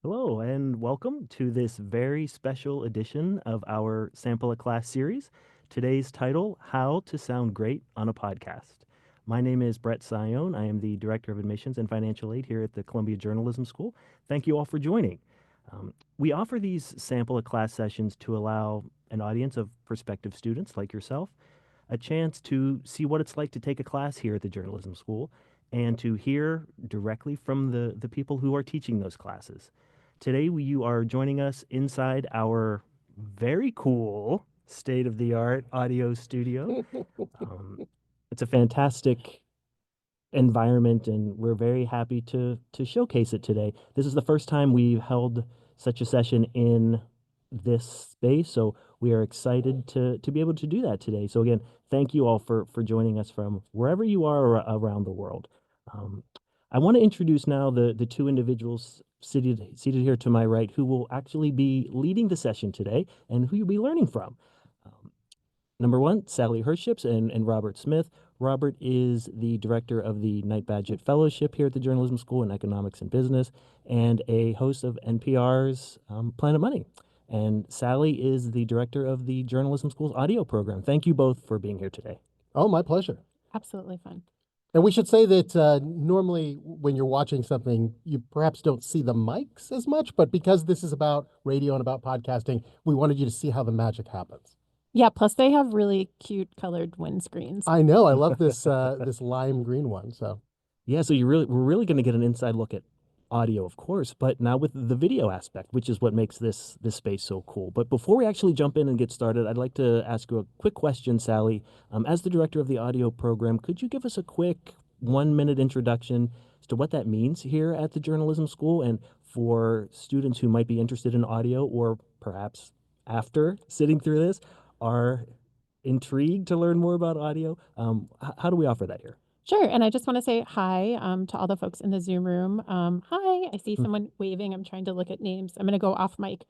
Hello, and welcome to this very special edition of our Sample a Class series. Today's title, How to Sound Great on a Podcast. My name is Brett Sione. I am the Director of Admissions and Financial Aid here at the Columbia Journalism School. Thank you all for joining. We offer these Sample a Class sessions to allow an audience of prospective students like yourself a chance to see what it's like to take a class here at the journalism school and to hear directly from the people who are teaching those classes. Today, you are joining us inside our very cool state of the art audio studio. Um, it's a fantastic environment, and we're very happy to showcase it today. This is the first time we've held such a session in this space, so we are excited to be able to do that today. So again, thank you all for joining us from wherever you are around the world. Um, I want to introduce now the two individuals seated here to my right who will actually be leading the session today and who you'll be learning from. Um, Number one, Sally Herships and Robert Smith. Robert is the director of the Knight Bagehot Fellowship here at the Journalism School in Economics and Business and a host of NPR's Planet Money. And Sally is the director of the Journalism School's audio program. Thank you both for being here today. Oh, my pleasure. Absolutely fun. And we should say that normally when you're watching something, you perhaps don't see the mics as much, but because this is about radio and about podcasting, we wanted you to see how the magic happens. Yeah, plus they have really cute colored windscreens. I know. I love this this lime green one. So Yeah, so we're really going to get an inside look at audio, of course, but now with the video aspect, which is what makes this space so cool. But before we actually jump in and get started, I'd like to ask you a quick question, Sally. As the director of the audio program, could you give us a quick 1 minute introduction as to what that means here at the journalism school and for students who might be interested in audio or perhaps after sitting through this are intrigued to learn more about audio? How do we offer that here? Sure. And I just want to say hi to all the folks in the Zoom room. Hi, I see someone waving. I'm trying to look at names. I'm going to go off mic.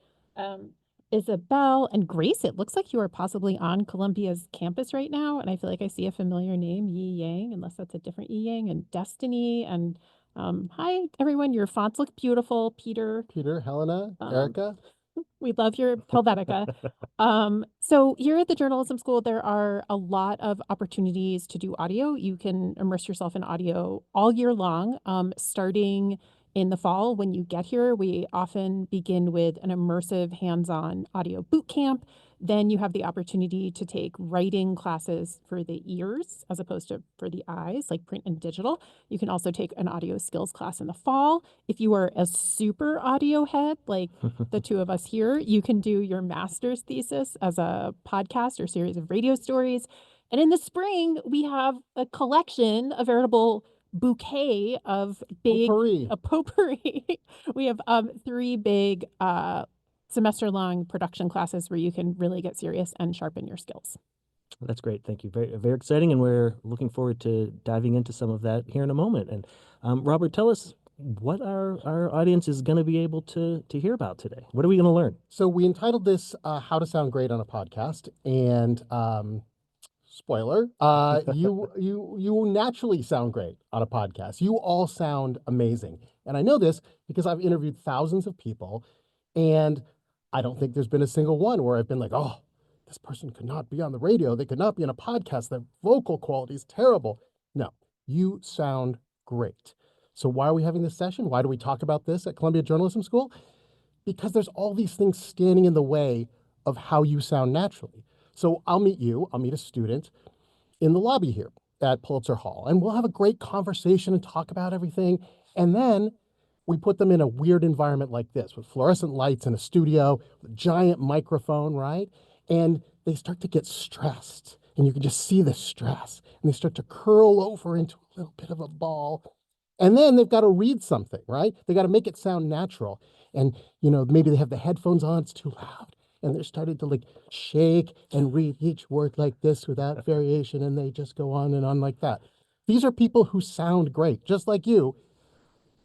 Isabel and Grace, it looks like you are possibly on Columbia's campus right now. And I feel like I see a familiar name, Yi Yang, unless that's a different Yi Yang, and Destiny. And hi, everyone. Your fonts look beautiful. Peter, Helena, Erica. we love your Helvetica. So here at the journalism school, there are a lot of opportunities to do audio. You can immerse yourself in audio all year long. Starting in the fall, when you get here, we often begin with an immersive hands-on audio boot camp. Then you have the opportunity to take writing classes for the ears as opposed to for the eyes, like print and digital. You can also take an audio skills class in the fall. If you are a super audio head, like the two of us here, you can do your master's thesis as a podcast or series of radio stories. And in the spring, we have a collection, a veritable bouquet of big Potpourri. a potpourri. We have three big semester-long production classes where you can really get serious and sharpen your skills. That's great. Thank you. Very, very exciting. And we're looking forward to diving into some of that here in a moment. And Robert, tell us what our audience is going to be able to hear about today. What are we going to learn? So we entitled this "How to Sound Great on a Podcast," and spoiler, you naturally sound great on a podcast. You all sound amazing, and I know this because I've interviewed thousands of people, and I don't think there's been a single one where I've been like, oh, this person could not be on the radio. They could not be on a podcast. Their vocal quality is terrible. No, you sound great. So why are we having this session? Why do we talk about this at Columbia Journalism School? Because there's all these things standing in the way of how you sound naturally. So I'll meet a student in the lobby here at Pulitzer Hall, and we'll have a great conversation and talk about everything. And then we put them in a weird environment like this with fluorescent lights in a studio, with a giant microphone, right? And they start to get stressed, and you can just see the stress, and they start to curl over into a little bit of a ball. And then they've got to read something, right? They got to make it sound natural. And, maybe they have the headphones on, it's too loud. And they're starting to shake and read each word like this without variation. And they just go on and on like that. These are people who sound great, just like you.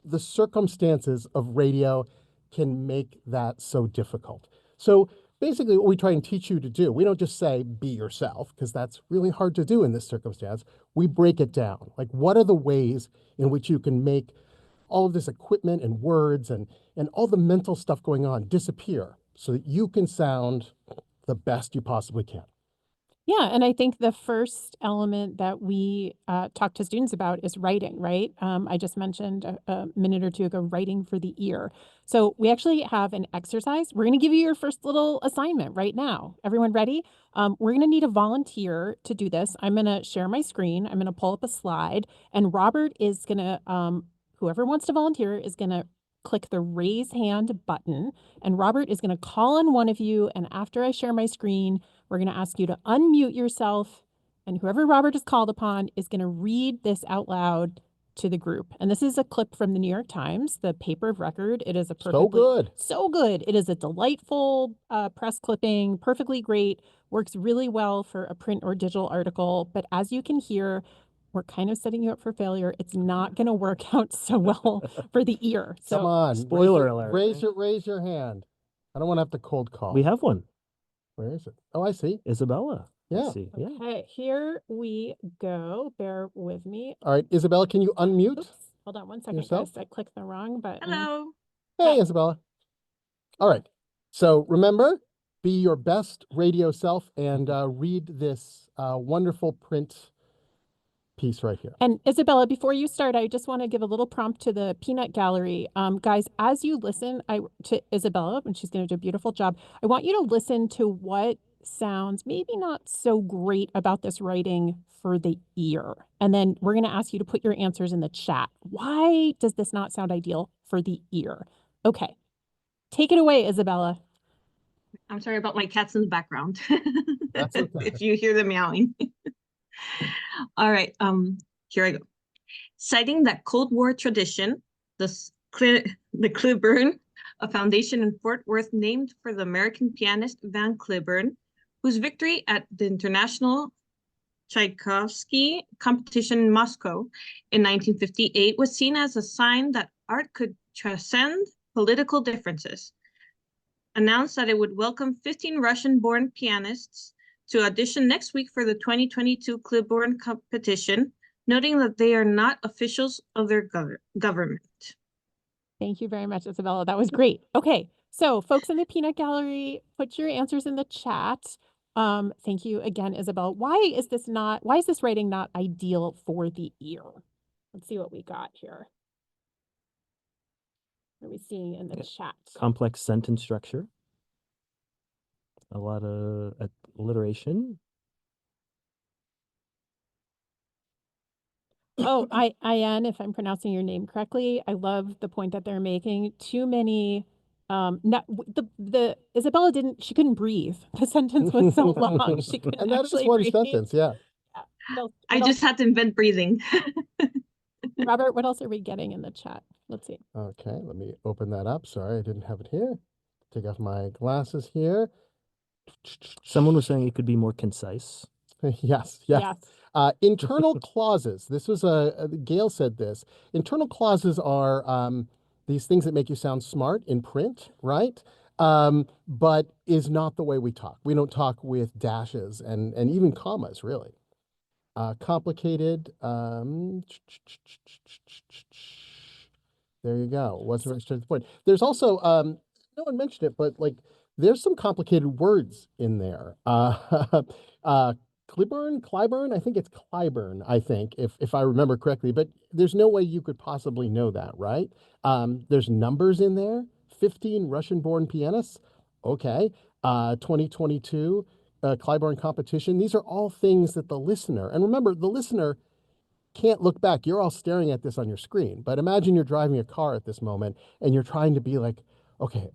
The circumstances of radio can make that so difficult. So basically what we try and teach you to do, we don't just say be yourself, because that's really hard to do in this circumstance. We break it down. Like, what are the ways in which you can make all of this equipment and words and all the mental stuff going on disappear so that you can sound the best you possibly can. Yeah, and I think the first element that we talk to students about is writing, right? I just mentioned a minute or two ago, writing for the ear. So we actually have an exercise. We're going to give you your first little assignment right now. Everyone ready? We're going to need a volunteer to do this. I'm going to share my screen. I'm going to pull up a slide, and Robert is going to, whoever wants to volunteer is going to click the raise hand button, and Robert is going to call on one of you. And after I share my screen, we're going to ask you to unmute yourself, and whoever Robert is called upon is going to read this out loud to the group. And this is a clip from the New York Times, the paper of record. It is a so good. It is a delightful press clipping, perfectly great, works really well for a print or digital article. But as you can hear, we're kind of setting you up for failure. It's not going to work out so well for the ear. So Come on, spoiler alert. Raise your hand. I don't want to have to cold call. We have one. Where is it? Oh, I see. Isabella. Yeah. Let's see. Yeah. Okay, here we go. Bear with me. All right, Isabella, can you unmute? Oops, hold on one second, yourself? guys. I clicked the wrong button. Hello. Hey, Isabella. All right. So remember, be your best radio self and read this wonderful print piece right here. And Isabella, before you start, I just want to give a little prompt to the peanut gallery. Guys, as you listen to Isabella, and she's going to do a beautiful job, I want you to listen to what sounds maybe not so great about this writing for the ear. And then we're going to ask you to put your answers in the chat. Why does this not sound ideal for the ear? Okay. Take it away, Isabella. I'm sorry about my cats in the background. That's okay. If you hear them meowing. All right, here I go. Citing that Cold War tradition, the Cliburn, a foundation in Fort Worth named for the American pianist Van Cliburn, whose victory at the International Tchaikovsky competition in Moscow in 1958 was seen as a sign that art could transcend political differences, announced that it would welcome 15 Russian-born pianists to audition next week for the 2022 Cliburn competition, noting that they are not officials of their government. Thank you very much, Isabella. That was great. Okay, so folks in the peanut gallery, put your answers in the chat. Thank you again, Isabella. Why is this writing not ideal for the ear? Let's see what we got here. What are we seeing in the chat? Complex sentence structure. A lot of alliteration. Oh, Ian, if I'm pronouncing your name correctly, I love the point that they're making. Too many, not the Isabella she couldn't breathe. The sentence was so long. She couldn't And that actually is one breathe. sentence, yeah. I just had to invent breathing. Robert, what else are we getting in the chat? Let's see. Okay, let me open that up. Sorry, I didn't have it here. Take off my glasses here. Someone was saying it could be more concise. Yes. Internal clauses. This was Gail said this. Internal clauses are these things that make you sound smart in print, right? But is not the way we talk. We don't talk with dashes and even commas, really. Complicated. There you go. What's the rest of the point? There's also no one mentioned it, but like there's some complicated words in there. Clyburn, I think it's Clyburn, I think, if I remember correctly, but there's no way you could possibly know that, right? There's numbers in there, 15 Russian-born pianists, okay, 2022 Clyburn competition. These are all things that the listener, and remember, the listener can't look back. You're all staring at this on your screen, but imagine you're driving a car at this moment and you're trying to be like, okay,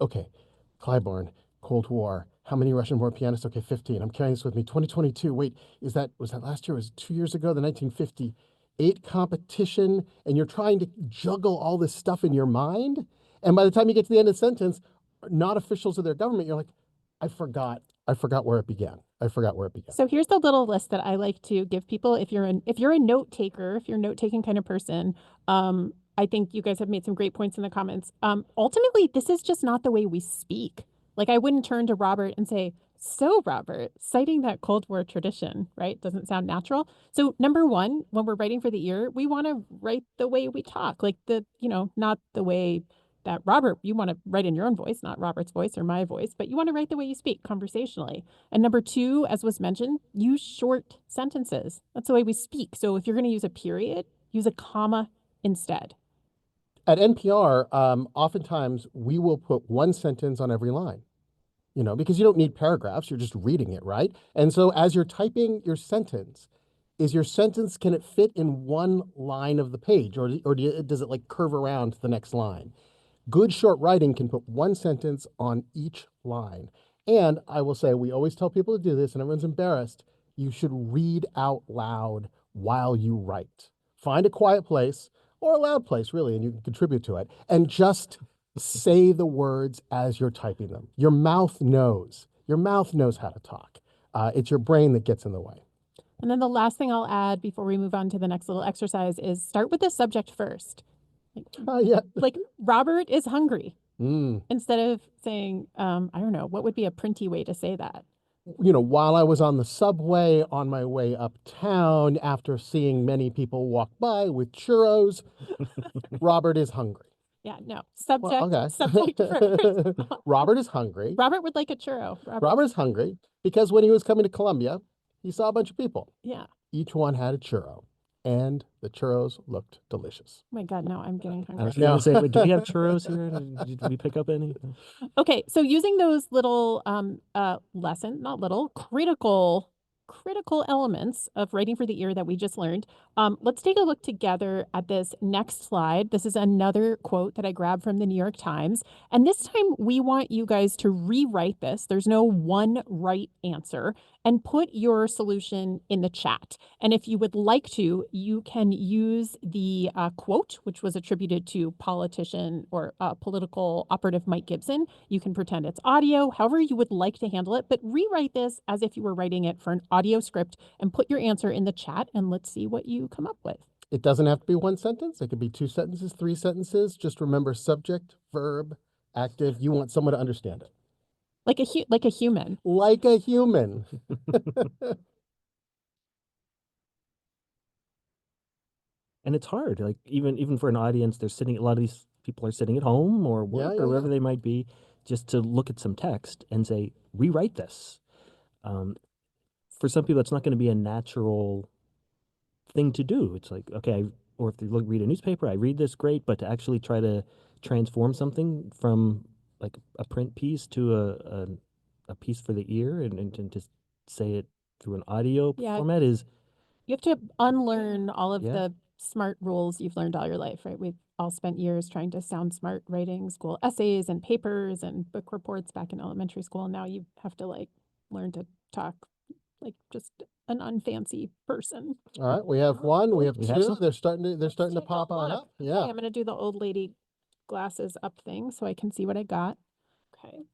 Clyburn, Cold War. How many Russian-born pianists? Okay, 15. I'm carrying this with me. 2022. Wait, was that last year? Was it 2 years ago? The 1958 competition, and you're trying to juggle all this stuff in your mind. And by the time you get to the end of the sentence, not officials of their government, you're like, I forgot where it began. So here's the little list that I like to give people. If you're a note taker, if you're a note taking kind of person, I think you guys have made some great points in the comments. Ultimately, this is just not the way we speak. Like I wouldn't turn to Robert and say, So, Robert, citing that Cold War tradition, right, doesn't sound natural. So, number one, when we're writing for the ear, we want to write the way we talk, like not the way that Robert, you want to write in your own voice, not Robert's voice or my voice, but you want to write the way you speak conversationally. And number two, as was mentioned, use short sentences. That's the way we speak. So, if you're going to use a period, use a comma instead. At NPR, oftentimes we will put one sentence on every line, because you don't need paragraphs, you're just reading it, right? And so as you're typing your sentence, can it fit in one line of the page, or does it like curve around to the next line? Good short writing can put one sentence on each line. And I will say, we always tell people to do this, and everyone's embarrassed. You should read out loud while you write. Find a quiet place or a loud place, really, and you can contribute to it. And just say the words as you're typing them. Your mouth knows. Your mouth knows how to talk. It's your brain that gets in the way. And then the last thing I'll add before we move on to the next little exercise is start with the subject first. Yeah. Like Robert is hungry. Mm. Instead of saying, I don't know, what would be a printy way to say that? While I was on the subway on my way uptown after seeing many people walk by with churros, Robert is hungry. Yeah, no. Subject, okay. subject first. Robert is hungry. Robert would like a churro. Robert is hungry because when he was coming to Columbia, he saw a bunch of people. Yeah. Each one had a churro, and the churros looked delicious. Oh my God, no, I'm getting I hungry. was going to say, do we have churros here? Did we pick up any? Okay, so using those little critical elements of writing for the ear that we just learned, let's take a look together at this next slide. This is another quote that I grabbed from the New York Times. And this time we want you guys to rewrite this. There's no one right answer, and put your solution in the chat. And if you would like to, you can use the quote, which was attributed to politician or political operative Mike Gibson. You can pretend it's audio, however you would like to handle it, but rewrite this as if you were writing it for an audio script and put your answer in the chat, and let's see what you come up with. It doesn't have to be one sentence. It could be 2 sentences, 3 sentences. Just remember subject, verb, active. You want someone to understand it. Like a human. Like a human. And it's hard, like even for an audience, a lot of these people are sitting at home or work or wherever they might be, just to look at some text and say, rewrite this. For some people, it's not going to be a natural thing to do. It's like, okay, or if they read a newspaper, I read this, great, but to actually try to transform something from like a print piece to a piece for the ear and to say it through an audio format is... You have to unlearn all of the smart rules you've learned all your life, right? We've all spent years trying to sound smart, writing school essays and papers and book reports back in elementary school. And now you have to like learn to talk like just an unfancy person. All right, we have one, we have two. They're starting to pop on up. Yeah. Okay, I'm going to do the old lady glasses up thing so I can see what I got. Okay.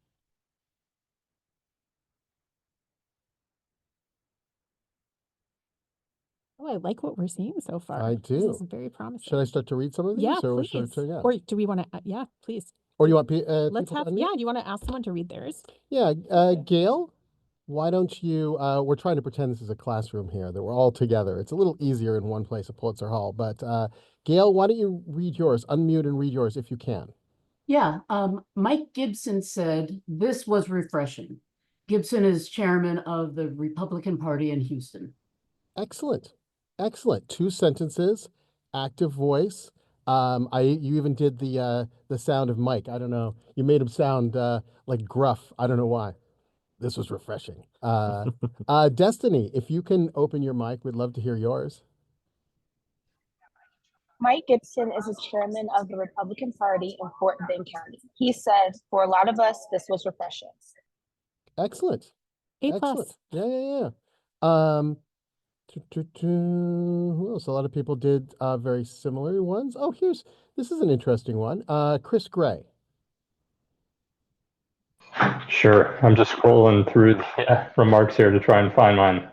Oh, I like what we're seeing so far. I do. This is very promising. Should I start to read some of these? Yeah, or please. yeah. Or do we want to? Yeah, please. Or you want let's have. Yeah, do you want to ask someone to read theirs? Yeah, Gail, why don't you? We're trying to pretend this is a classroom here, that we're all together. It's a little easier in one place at Pulitzer Hall. But Gail, why don't you read yours? Unmute and read yours if you can. Yeah, Mike Gibson said this was refreshing. Gibson is chairman of the Republican Party in Houston. Excellent. Excellent. 2 sentences, active voice. You even did the sound of Mike. I don't know. You made him sound like gruff. I don't know why. This was refreshing. Destiny, if you can open your mic, we'd love to hear yours. Mike Gibson is the chairman of the Republican Party in Fort Bend County. He said, for a lot of us, this was refreshing. Excellent. A+. Excellent. Yeah. Who else? A lot of people did very similar ones. Oh, this is an interesting one. Chris Gray. Sure. I'm just scrolling through the remarks here to try and find mine.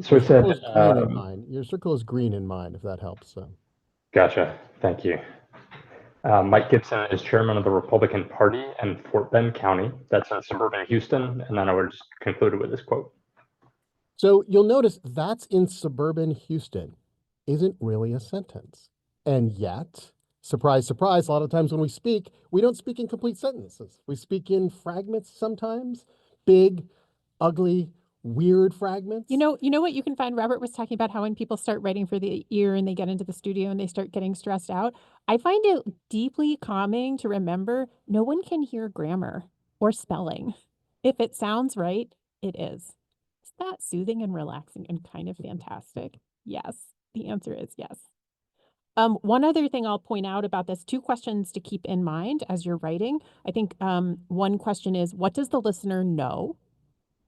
So it said, your circle is green in mine, if that helps. So. Gotcha. Thank you. Mike Gibson is chairman of the Republican Party in Fort Bend County. That's in suburban Houston. And then I would just conclude it with this quote. So you'll notice that's in suburban Houston isn't really a sentence. And yet, surprise, surprise, a lot of times when we don't speak in complete sentences. We speak in fragments sometimes, big, ugly, weird fragments. You know what you can find? Robert was talking about how when people start writing for the ear and they get into the studio and they start getting stressed out. I find it deeply calming to remember no one can hear grammar or spelling. If it sounds right, it is. Is that soothing and relaxing and kind of fantastic? Yes. The answer is yes. One other thing I'll point out about this, two questions to keep in mind as you're writing. I think one question is, what does the listener know?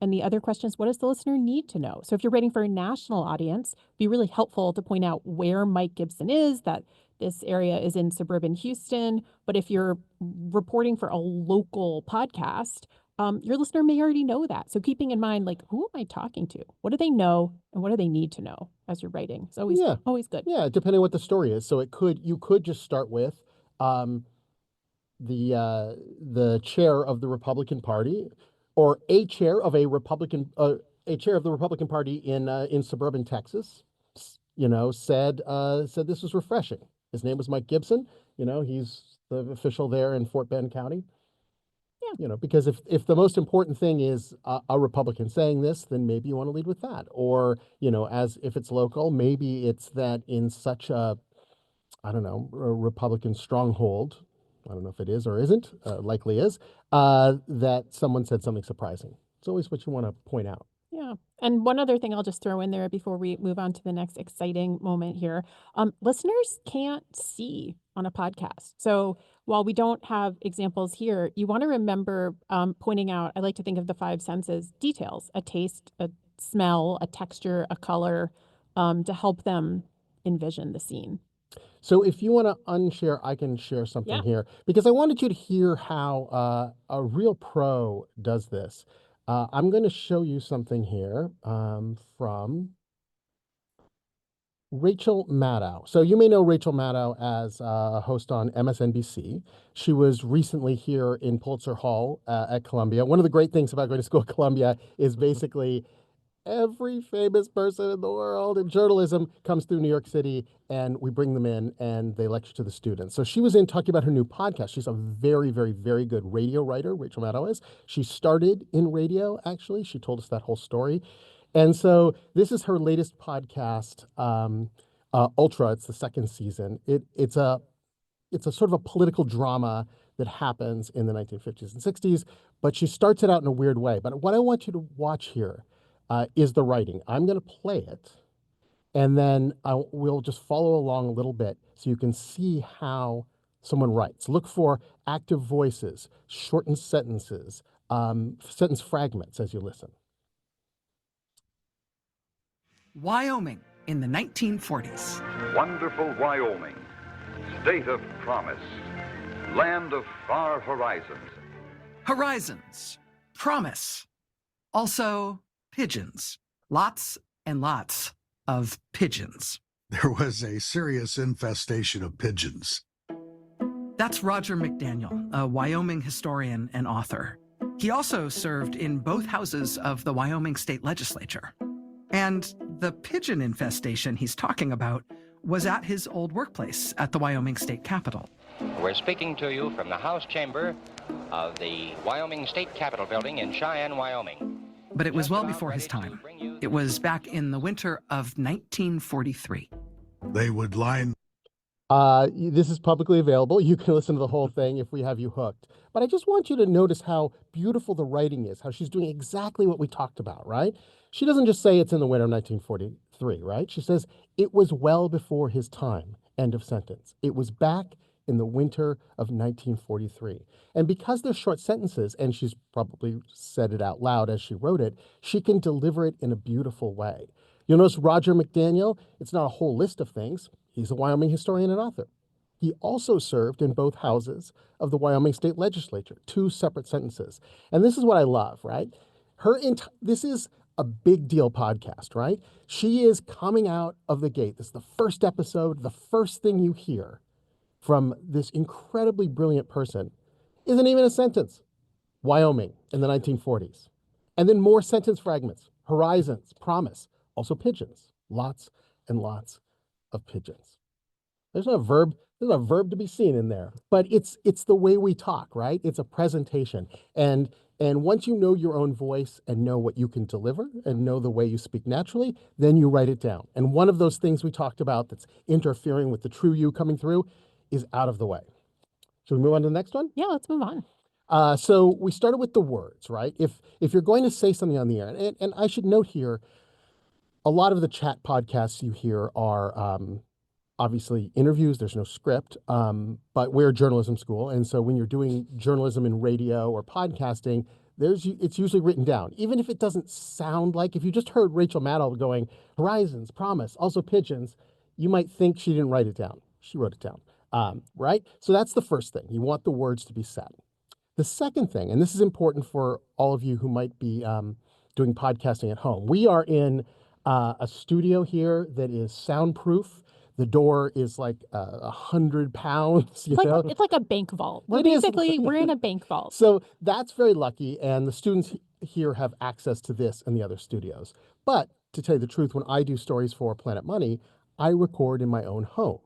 And the other question is, what does the listener need to know? So if you're writing for a national audience, it'd be really helpful to point out where Mike Gibson is, that this area is in suburban Houston. But if you're reporting for a local podcast, your listener may already know that. So keeping in mind, like, who am I talking to? What do they know and what do they need to know as you're writing? It's always good. Yeah, depending on what the story is. So you could just start with the chair of the Republican Party, or a chair of the Republican Party in suburban Texas. Said this was refreshing. His name was Mike Gibson. He's the official there in Fort Bend County. Yeah. Because if the most important thing is a Republican saying this, then maybe you want to lead with that. Or, as if it's local, maybe it's that in such a Republican stronghold, I don't know if it is or isn't, likely is, that someone said something surprising. It's always what you want to point out. Yeah. And one other thing I'll just throw in there before we move on to the next exciting moment here. Listeners can't see on a podcast. So while we don't have examples here, you want to remember pointing out, I like to think of the five senses details, a taste, a smell, a texture, a color, to help them envision the scene. So if you want to unshare, I can share something here, because I wanted you to hear how a real pro does this. I'm going to show you something here from Rachel Maddow. So you may know Rachel Maddow as a host on MSNBC. She was recently here in Pulitzer Hall at Columbia. One of the great things about going to school at Columbia is basically every famous person in the world in journalism comes through New York City, and we bring them in and they lecture to the students. So she was in talking about her new podcast. She's a very, very, very good radio writer, Rachel Maddow is. She started in radio, actually. She told us that whole story. And so this is her latest podcast, Ultra. It's the second season. It's a sort of a political drama that happens in the 1950s and 60s, but she starts it out in a weird way. But what I want you to watch here is the writing. I'm going to play it, and then we'll just follow along a little bit so you can see how someone writes. Look for active voices, shortened sentences, sentence fragments as you listen. Wyoming in the 1940s. Wonderful Wyoming, state of promise, land of far horizons. Horizons, promise, also pigeons. Lots and lots of pigeons. There was a serious infestation of pigeons. That's Roger McDaniel, a Wyoming historian and author. He also served in both houses of the Wyoming state legislature. And the pigeon infestation he's talking about was at his old workplace at the Wyoming State Capitol. We're speaking to you from the House chamber of the Wyoming State Capitol building in Cheyenne, Wyoming. But it was well before his time. It was back in the winter of 1943. They would line. This is publicly available. You can listen to the whole thing if we have you hooked. But I just want you to notice how beautiful the writing is, how she's doing exactly what we talked about, right? She doesn't just say it's in the winter of 1943, right? She says it was well before his time, end of sentence. It was back in the winter of 1943. And because they're short sentences, and she's probably said it out loud as she wrote it, she can deliver it in a beautiful way. You'll notice Roger McDaniel, it's not a whole list of things. He's a Wyoming historian and author. He also served in both houses of the Wyoming state legislature, two separate sentences. And this is what I love, right? This is a big deal podcast, right? She is coming out of the gate. This is the first episode, the first thing you hear from this incredibly brilliant person isn't even a sentence. Wyoming in the 1940s. And then more sentence fragments, horizons, promise, also pigeons, lots and lots of pigeons. There's not a verb, there's not a verb to be seen in there, but it's the way we talk, right? It's a presentation. And once you know your own voice and know what you can deliver and know the way you speak naturally, then you write it down. And one of those things we talked about that's interfering with the true you coming through is out of the way. Should we move on to the next one? Yeah, let's move on. So we started with the words, right? If you're going to say something on the air, and I should note here, a lot of the chat podcasts you hear are obviously interviews. There's no script, but we're a journalism school, and so when you're doing journalism in radio or podcasting, it's usually written down, even if it doesn't sound like. If you just heard Rachel Maddow going horizons, promise, also pigeons, you might think she didn't write it down. She wrote it down, right? So that's the first thing. You want the words to be said. The second thing, and this is important for all of you who might be doing podcasting at home, we are in a studio here that is soundproof. The door is like 100 pounds. It's like a bank vault. We're in a bank vault. So that's very lucky, and the students here have access to this and the other studios. But to tell you the truth, when I do stories for Planet Money, I record in my own home.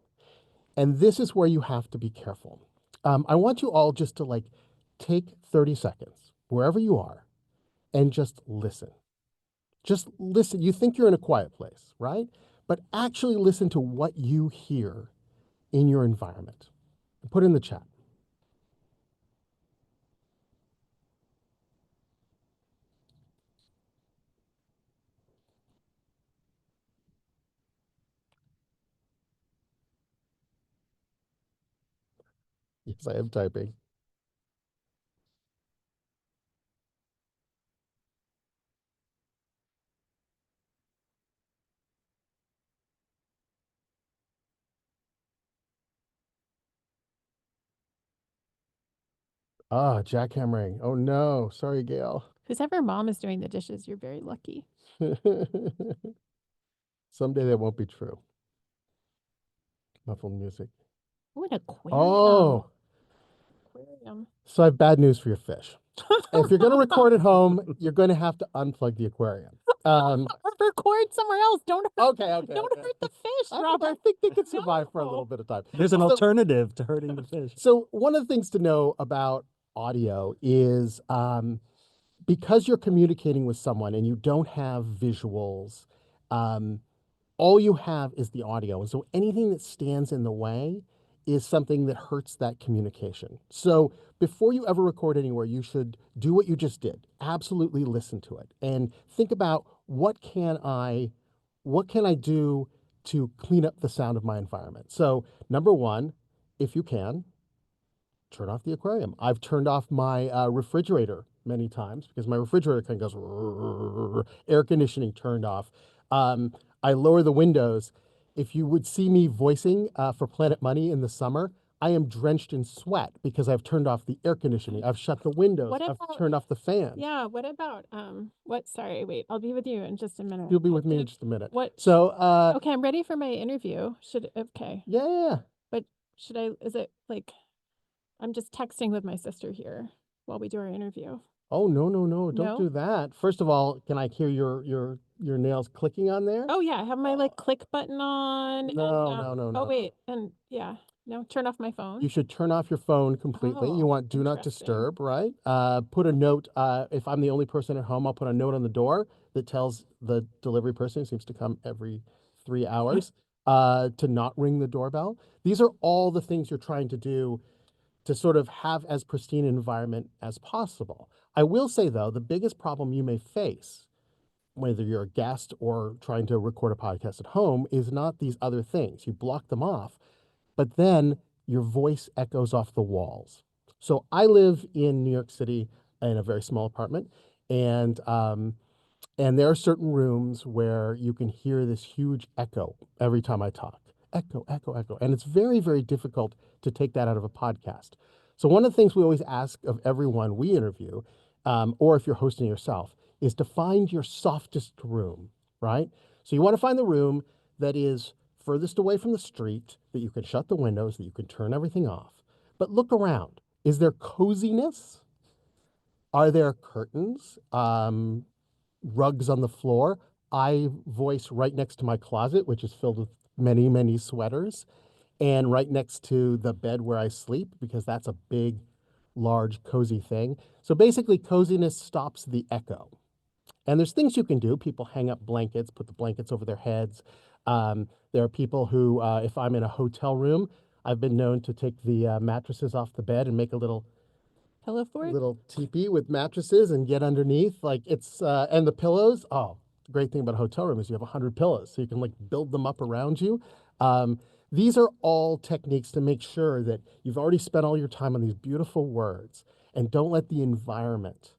And this is where you have to be careful. I want you all just to take 30 seconds, wherever you are, and just listen. Just listen. You think you're in a quiet place, right? But actually listen to what you hear in your environment. Put it in the chat. Yes, I am typing. Jackhammering. Oh no. Sorry, Gail. Whoever mom is doing the dishes, you're very lucky. Someday that won't be true. Muffled music. Oh, an aquarium. Oh. Aquarium. So I have bad news for your fish. If you're going to record at home, you're going to have to unplug the aquarium. Record somewhere else. Don't hurt the fish, Robert. I think they could survive for a little bit of time. There's an alternative to hurting the fish. So one of the things to know about audio is because you're communicating with someone and you don't have visuals, all you have is the audio. And so anything that stands in the way is something that hurts that communication. So before you ever record anywhere, you should do what you just did. Absolutely listen to it and think about what can I do to clean up the sound of my environment. So number one, if you can, turn off the aquarium. I've turned off my refrigerator many times because my refrigerator kind of goes, air conditioning turned off. I lower the windows. If you would see me voicing for Planet Money in the summer, I am drenched in sweat because I've turned off the air conditioning. I've shut the windows. I've turned off the fan. Yeah. What about sorry, wait, I'll be with you in just a minute. You'll be with me in just a minute. What? So okay, I'm ready for my interview. Yeah. But is it like I'm just texting with my sister here while we do our interview? Oh, no. Don't do that. First of all, can I hear your nails clicking on there? Oh, yeah. I have my click button on. No. Oh, wait. And yeah. No, turn off my phone. You should turn off your phone completely. You want do not disturb, right? Put a note. If I'm the only person at home, I'll put a note on the door that tells the delivery person, who seems to come every 3 hours, to not ring the doorbell. These are all the things you're trying to do to sort of have as pristine an environment as possible. I will say, though, the biggest problem you may face, whether you're a guest or trying to record a podcast at home, is not these other things. You block them off, but then your voice echoes off the walls. So I live in New York City in a very small apartment, and there are certain rooms where you can hear this huge echo every time I talk. Echo. And it's very, very difficult to take that out of a podcast. So one of the things we always ask of everyone we interview, or if you're hosting yourself, is to find your softest room, right? So you want to find the room that is furthest away from the street, that you can shut the windows, that you can turn everything off. But look around. Is there coziness? Are there curtains? Rugs on the floor? I voice right next to my closet, which is filled with many, many sweaters, and right next to the bed where I sleep, because that's a big, large, cozy thing. So basically, coziness stops the echo. And there's things you can do. People hang up blankets, put the blankets over their heads. There are people who, if I'm in a hotel room, I've been known to take the mattresses off the bed and make a Pillow fort? little teepee with mattresses and get underneath. Like it's and the pillows. Oh, the great thing about a hotel room is you have 100 pillows, so you can like build them up around you. These are all techniques to make sure that you've already spent all your time on these beautiful words, and don't let the environment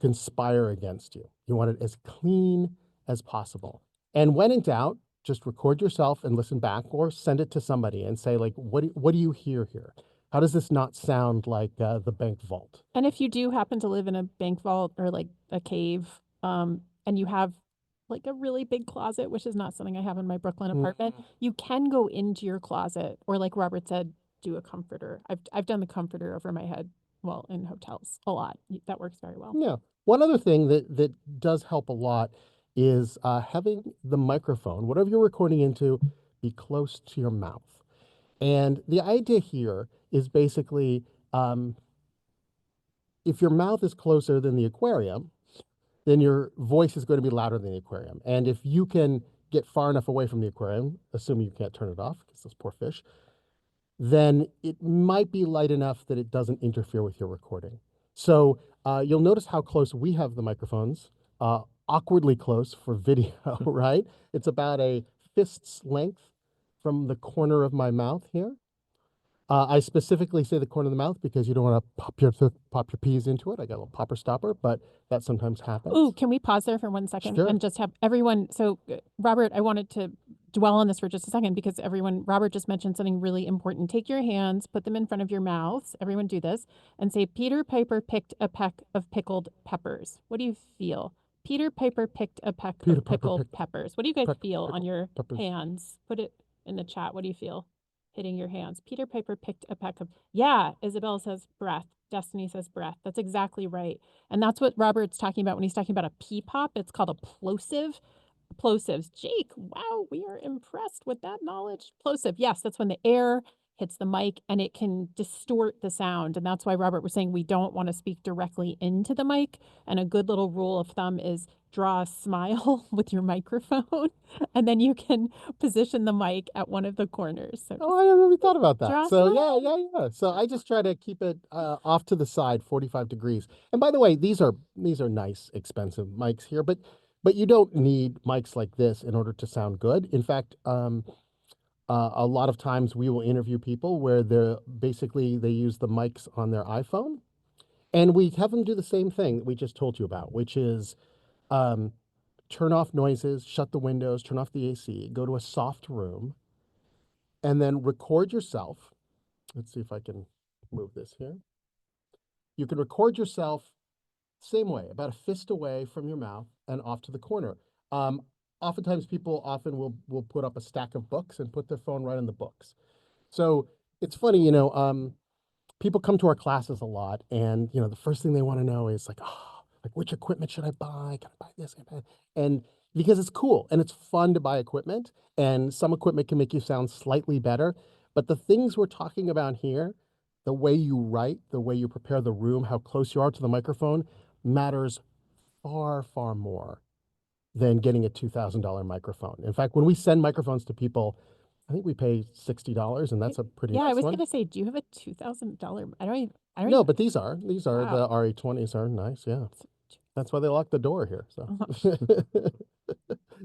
conspire against you. You want it as clean as possible. And when in doubt, just record yourself and listen back, or send it to somebody and say, like, what do you hear here? How does this not sound like the bank vault? And if you do happen to live in a bank vault or like a cave, and you have like a really big closet, which is not something I have in my Brooklyn apartment, you can go into your closet, or like Robert said, do a comforter. I've done the comforter over my head, well, in hotels a lot. That works very well. Yeah. One other thing that does help a lot is having the microphone, whatever you're recording into, be close to your mouth. And the idea here is basically if your mouth is closer than the aquarium, then your voice is going to be louder than the aquarium. And if you can get far enough away from the aquarium, assuming you can't turn it off, because those poor fish, then it might be light enough that it doesn't interfere with your recording. So you'll notice how close we have the microphones, awkwardly close for video, right? It's about a fist's length from the corner of my mouth here. I specifically say the corner of the mouth because you don't want to pop your peas into it. I got a little popper stopper, but that sometimes happens. Ooh, can we pause there for 1 second Sure. and just have everyone? So, Robert, I wanted to dwell on this for just a second because Robert just mentioned something really important. Take your hands, put them in front of your mouths. Everyone do this and say, Peter Piper picked a peck of pickled peppers. What do you feel? Peter Piper picked a peck Peter of Piper pickled picked peppers. What do you guys feel on your peppers. hands? Put it in the chat. What do you feel? Hitting your hands. Peter Piper picked a peck of, yeah, Isabel says breath. Destiny says breath. That's exactly right. And that's what Robert's talking about when he's talking about a pea pop. It's called a plosive. Plosives. Jake, wow, we are impressed with that knowledge. Plosive, yes, that's when the air hits the mic and it can distort the sound. And that's why Robert was saying we don't want to speak directly into the mic. And a good little rule of thumb is draw a smile with your microphone, and then you can position the mic at one of the corners. So Oh, I never really thought about that. draw a So smile. yeah. So I just try to keep it off to the side, 45 degrees. And by the way, these are nice, expensive mics here, but you don't need mics like this in order to sound good. In fact, a lot of times we will interview people where they use the mics on their iPhone, and we have them do the same thing that we just told you about, which is turn off noises, shut the windows, turn off the AC, go to a soft room, and then record yourself. Let's see if I can move this here. You can record yourself same way, about a fist away from your mouth and off to the corner. Oftentimes people will put up a stack of books and put their phone right in the books. So it's funny, people come to our classes a lot, and the first thing they want to know is like, oh, like which equipment should I buy? Can I buy this? And because it's cool and it's fun to buy equipment, and some equipment can make you sound slightly better. But the things we're talking about here, the way you write, the way you prepare the room, how close you are to the microphone, matters far, far more than getting a $2,000 microphone. In fact, when we send microphones to people, I think we pay $60, and that's a pretty Yeah, nice I was one. gonna say, do you have a $2,000? I don't No, even, but these are Wow. the RA20s are nice. Yeah, that's why they locked the door here. So,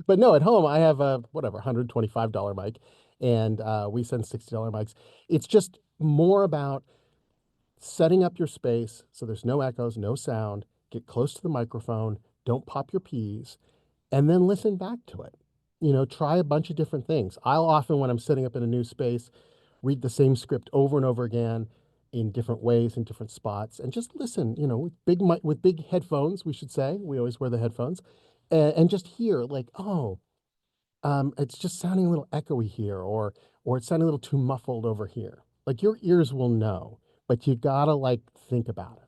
but no, at home I have a whatever $125 mic, and we send $60 mics. It's just more about setting up your space so there's no echoes, no sound. Get close to the microphone. Don't pop your peas, and then listen back to it. Try a bunch of different things. I'll often, when I'm setting up in a new space, read the same script over and over again in different ways, in different spots, and just listen, with big headphones, we should say. We always wear the headphones, and just hear like, oh, it's just sounding a little echoey here, or it's sounding a little too muffled over here. Like your ears will know, but you gotta like think about it.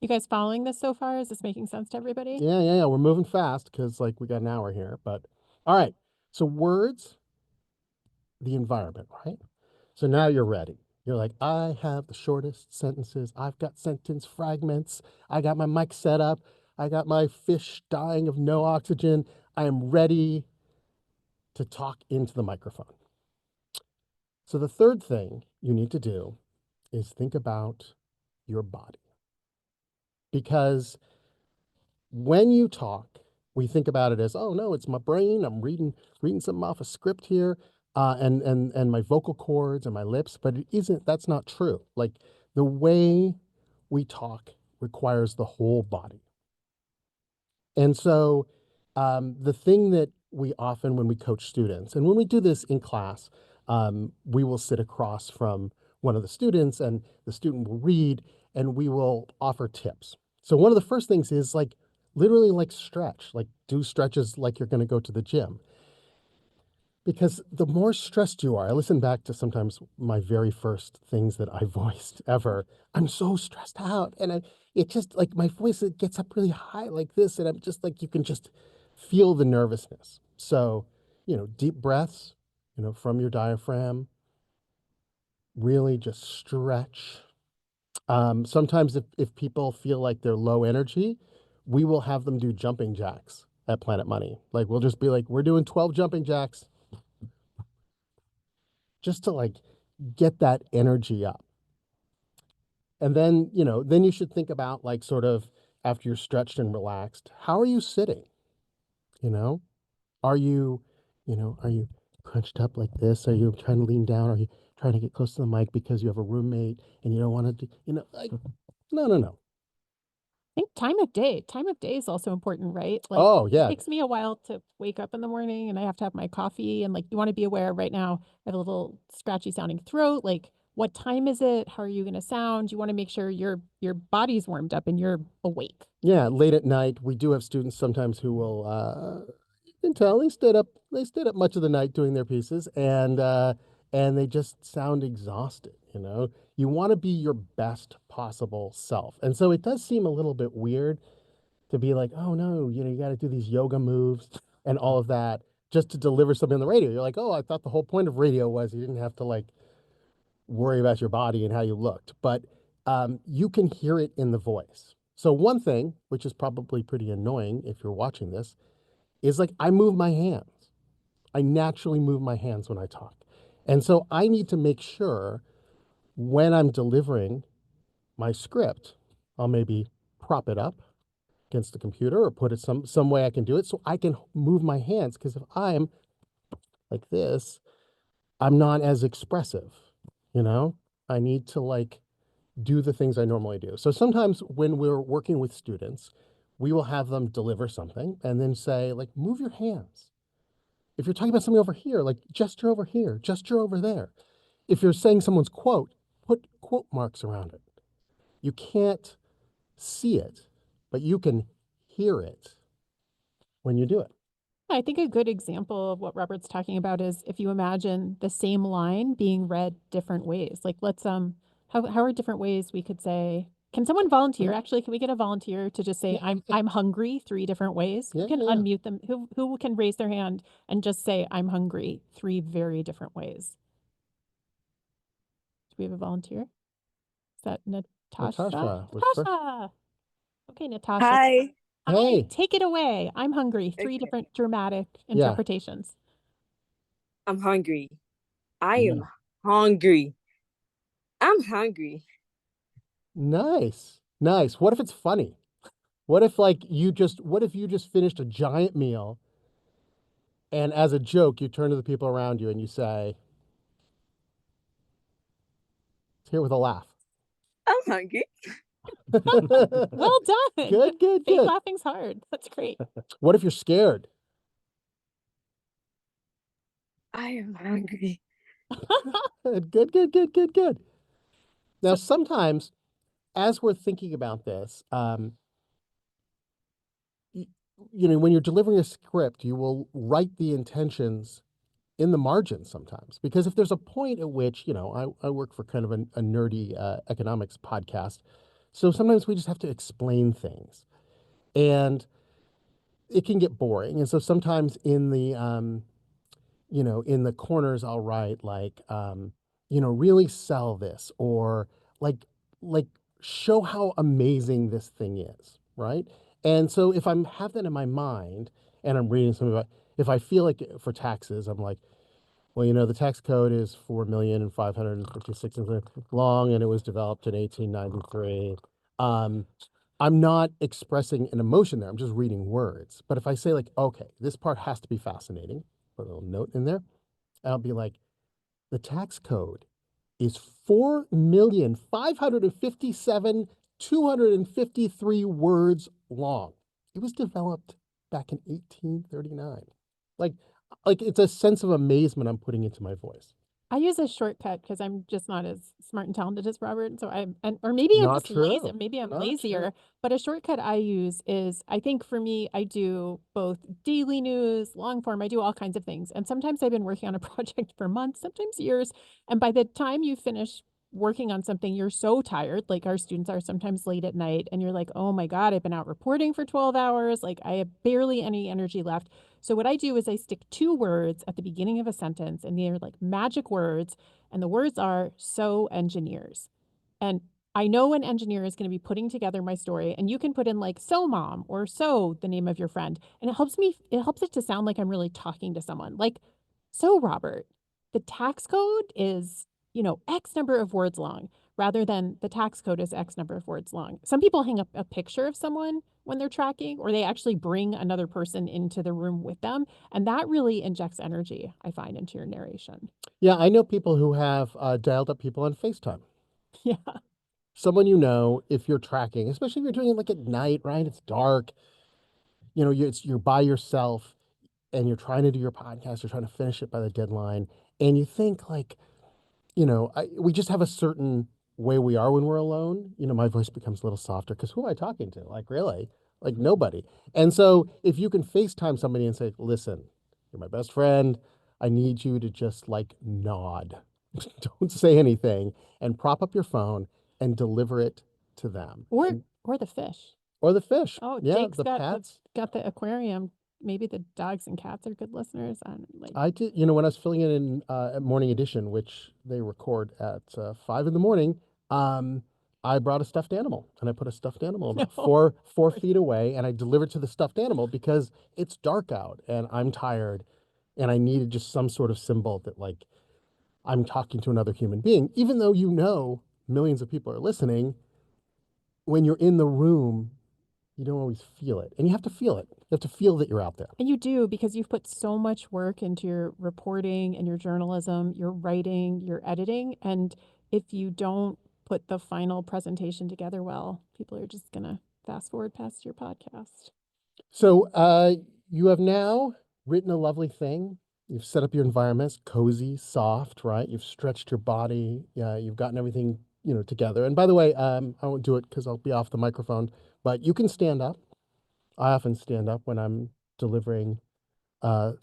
You guys following this so far? Is this making sense to everybody? Yeah. We're moving fast because like we got an hour here, but all right. So words, the environment, right? So now you're ready. You're like, I have the shortest sentences. I've got sentence fragments. I got my mic set up. I got my fish dying of no oxygen. I am ready to talk into the microphone. So the third thing you need to do is think about your body. Because when you talk, we think about it as, oh no, it's my brain. I'm reading something off a script here, and my vocal cords and my lips. But it isn't. That's not true. Like the way we talk requires the whole body. And so, the thing that we often, when we coach students, and when we do this in class, we will sit across from one of the students, and the student will read, and we will offer tips. So one of the first things is like literally like stretch, like do stretches like you're going to go to the gym. Because the more stressed you are, I listen back to sometimes my very first things that I voiced ever. I'm so stressed out. And it just like my voice, it gets up really high like this. And I'm just like, you can just feel the nervousness. So, deep breaths, from your diaphragm, really just stretch. Sometimes if people feel like they're low energy, we will have them do jumping jacks at Planet Money. Like we'll just be like, we're doing 12 jumping jacks just to like get that energy up. And then, then you should think about like sort of after you're stretched and relaxed, how are you sitting? You know, are you, are you crunched up like this? Are you trying to lean down? Are you trying to get close to the mic because you have a roommate and you don't want to do, like, no. I think time of day is also important, right? Like Oh, it yeah. takes me a while to wake up in the morning and I have to have my coffee, and like you want to be aware right now I have a little scratchy sounding throat. Like what time is it? How are you going to sound? You want to make sure your body's warmed up and you're awake. Yeah, late at night, we do have students sometimes who will you can tell they stayed up much of the night doing their pieces, and they just sound exhausted, you know. You want to be your best possible self. And so it does seem a little bit weird to be like, "Oh no, you got to do these yoga moves and all of that just to deliver something on the radio." You're like, "Oh, I thought the whole point of radio was you didn't have to like worry about your body and how you looked." But you can hear it in the voice. So one thing, which is probably pretty annoying if you're watching this, is like I move my hands. I naturally move my hands when I talk. And so I need to make sure when I'm delivering my script, I'll maybe prop it up against the computer or put it some way I can do it so I can move my hands, because if I'm like this, I'm not as expressive, you know? I need to like do the things I normally do. So sometimes when we're working with students, we will have them deliver something and then say, like, move your hands. If you're talking about something over here, like gesture over here, gesture over there. If you're saying someone's quote, put quote marks around it. You can't see it, but you can hear it when you do it. I think a good example of what Robert's talking about is if you imagine the same line being read different ways. Like let's how are different ways we could say, can someone volunteer? Actually, can we get a volunteer to just say Yeah. I'm hungry 3 different ways? Who can unmute them? Who can raise their hand and just say I'm hungry 3 very different ways? Do we have a volunteer? Is that Natasha? Natasha was first. Natasha. Okay, Natasha. Hi. Hi, Hey. take it away. I'm hungry. 3 Okay. different dramatic Yeah. interpretations. I'm hungry. I Yeah. am hungry. I'm hungry. Nice. What if it's funny? What if you just finished a giant meal and as a joke you turn to the people around you and you say, "Here with a laugh." I'm hungry. Well done. Good. Fake laughing's hard. That's great. What if you're scared? I am hungry. Good. Now, sometimes as we're thinking about this, when you're delivering a script, you will write the intentions in the margins sometimes, because if there's a point at which, I work for kind of a nerdy economics podcast. So sometimes we just have to explain things, and it can get boring. And so sometimes in the corners, I'll write like, really sell this, or like show how amazing this thing is, right? And so if I'm have that in my mind and I'm reading something about, if I feel like for taxes, I'm like, well, the tax code is 4,556 long, and it was developed in 1893. Um, I'm not expressing an emotion there. I'm just reading words. But if I say like, okay, this part has to be fascinating, put a little note in there, I'll be like, the tax code is 4,557,253 words long. It was developed back in 1839. Like, like it's a sense of amazement I'm putting into my voice. I use a shortcut because I'm just not as smart and talented as Robert. So or maybe I'm Not just lazy. true. Maybe I'm Not true. lazier. But a shortcut I use is, I think for me, I do both daily news, long form. I do all kinds of things. And sometimes I've been working on a project for months, sometimes years. And by the time you finish working on something, you're so tired. Like our students are sometimes late at night, and you're like, oh my God, I've been out reporting for 12 hours. Like I have barely any energy left. So what I do is I stick 2 words at the beginning of a sentence, and they're like magic words. And the words are "so engineers." And I know an engineer is going to be putting together my story, and you can put in like "so mom" or "so" the name of your friend. And it helps it to sound like I'm really talking to someone. Like, "So Robert, the tax code is, X number of words long," rather than "the tax code is X number of words long." Some people hang up a picture of someone when they're tracking, or they actually bring another person into the room with them. And that really injects energy, I find, into your narration. Yeah, I know people who have dialed up people on FaceTime. Yeah. Someone if you're tracking, especially if you're doing it like at night, right? It's dark. You're by yourself, and you're trying to do your podcast. You're trying to finish it by the deadline, and you think like, we just have a certain way we are when we're alone. My voice becomes a little softer because who am I talking to? Like, really? Like, nobody. And so if you can FaceTime somebody and say, listen, you're my best friend. I need you to just like nod. Don't say anything, and prop up your phone and deliver it to them. Or the fish. Or the fish. Oh, Yeah, Jake's the got pets. the aquarium. Maybe the dogs and cats are good listeners. I did, when I was filling it in at Morning Edition, which they record at 5 in the morning, I brought a stuffed animal, and I put a stuffed animal about four feet away, and I delivered to the stuffed animal because it's dark out and I'm tired, and I needed just some sort of symbol that like I'm talking to another human being, even though millions of people are listening. When you're in the room, you don't always feel it, and you have to feel it. You have to feel that you're out there. And you do, because you've put so much work into your reporting and your journalism, your writing, your editing. And if you don't put the final presentation together well, people are just going to fast forward past your podcast. So you have now written a lovely thing. You've set up your environments, cozy, soft, right? You've stretched your body. You've gotten everything, together. And by the way, I won't do it because I'll be off the microphone, but you can stand up. I often stand up when I'm delivering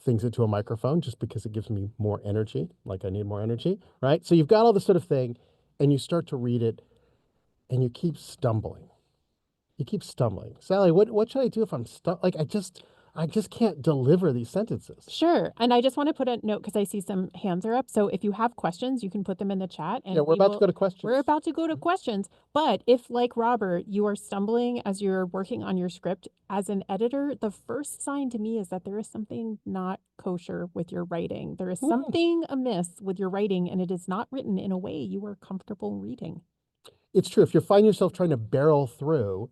things into a microphone just because it gives me more energy, like I need more energy, right? So you've got all this sort of thing, and you start to read it, and you keep stumbling. You keep stumbling. Sally, what should I do if I'm stuck? Like I just can't deliver these sentences. Sure. And I just want to put a note because I see some hands are up. So if you have questions, you can put them in the chat. And Yeah, we're about to go to questions. We're about to go to questions. But if, like Robert, you are stumbling as you're working on your script, as an editor, the first sign to me is that there is something not kosher with your writing. There is something amiss with your writing, and it is not written in a way you are comfortable reading. It's true. If you find yourself trying to barrel through,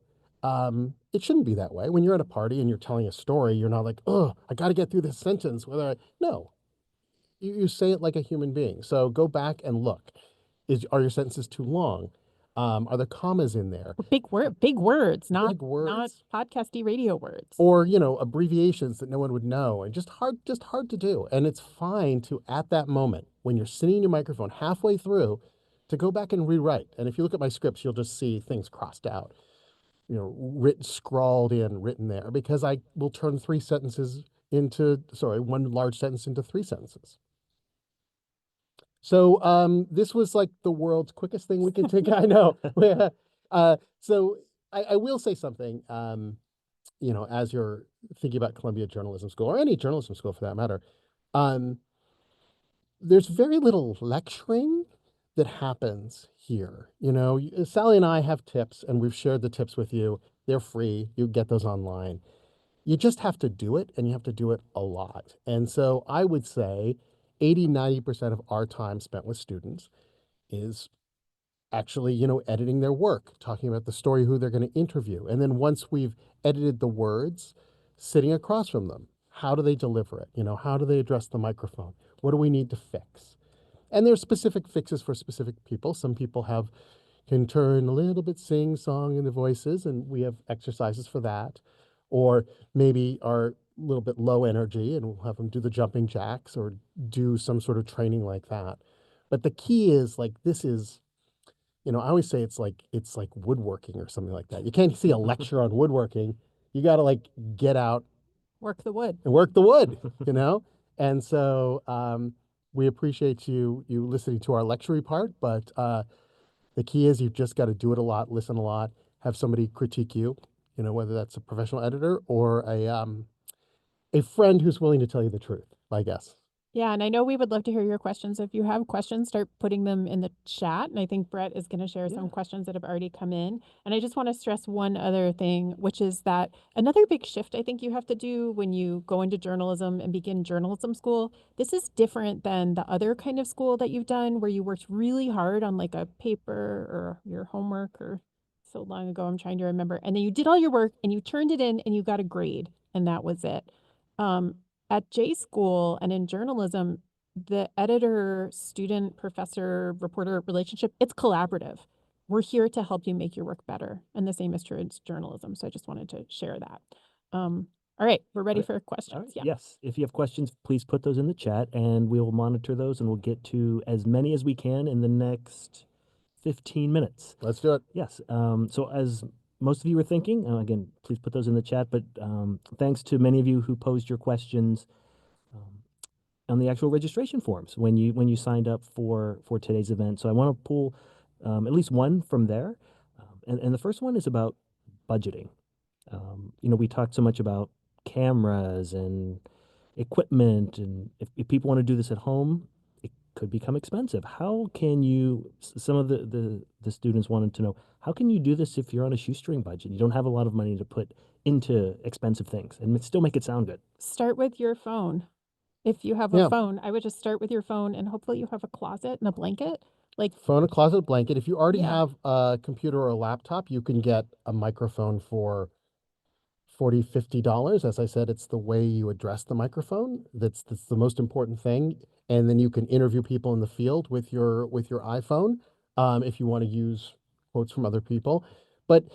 it shouldn't be that way. When you're at a party and you're telling a story, you're not like, oh, I got to get through this sentence. No, you say it like a human being. So go back and look. Are your sentences too long? Are there commas in there? Big words, not Big words. not podcasty radio words. Or, abbreviations that no one would know, and just hard to do. And it's fine to, at that moment, when you're sitting in your microphone halfway through, to go back and rewrite. And if you look at my scripts, you'll just see things crossed out. scrawled in, written there, because I will turn one large sentence into 3 sentences. So this was like the world's quickest thing we can take. I know. So I will say something, as you're thinking about Columbia Journalism School, or any journalism school for that matter, there's very little lecturing that happens here. Sally and I have tips, and we've shared the tips with you. They're free. You get those online. You just have to do it, and you have to do it a lot. And so I would say 80-90% of our time spent with students is actually, editing their work, talking about the story, who they're going to interview. And then once we've edited the words, sitting across from them, how do they deliver it? How do they address the microphone? What do we need to fix? And there's specific fixes for specific people. Some people can turn a little bit sing-song in their voices, and we have exercises for that. Or maybe are a little bit low energy, and we'll have them do the jumping jacks or do some sort of training like that. But the key is, this is, I always say it's like woodworking or something like that. You can't see a lecture on woodworking. You got to get out, Work the wood. and work the wood, And so we appreciate you listening to our lecture part, but the key is you've just got to do it a lot, listen a lot, have somebody critique you, whether that's a professional editor or a friend who's willing to tell you the truth, I guess. Yeah, and I know we would love to hear your questions. If you have questions, start putting them in the chat. And I think Brett is going to share some questions that have already come in. And I just want to stress one other thing, which is that another big shift I think you have to do when you go into journalism and begin journalism school, this is different than the other kind of school that you've done where you worked really hard on like a paper or your homework, or so long ago, I'm trying to remember. And then you did all your work and you turned it in and you got a grade, and that was it. At J School and in journalism, the editor, student, professor, reporter relationship, it's collaborative. We're here to help you make your work better. And the same is true in journalism. So I just wanted to share that. All right, we're ready for questions. Yeah. Yes, if you have questions, please put those in the chat, and we'll monitor those, and we'll get to as many as we can in the next 15 minutes. Let's do it. Yes. So as most of you were thinking, again, please put those in the chat, but thanks to many of you who posed your questions on the actual registration forms when you signed up for today's event. So I want to pull at least one from there. And the first one is about budgeting. We talked so much about cameras and equipment, and if people want to do this at home, it could become expensive. How can you, some of the students wanted to know, how can you do this if you're on a shoestring budget? You don't have a lot of money to put into expensive things and still make it sound good. Start with your phone. If you have a phone, I would just start with your phone, and hopefully you have a closet and a blanket. Like phone, a closet, blanket. If you already have a computer or a laptop, you can get a microphone for $40, $50. As I said, it's the way you address the microphone. That's the most important thing. And then you can interview people in the field with your iPhone, if you want to use quotes from other people. But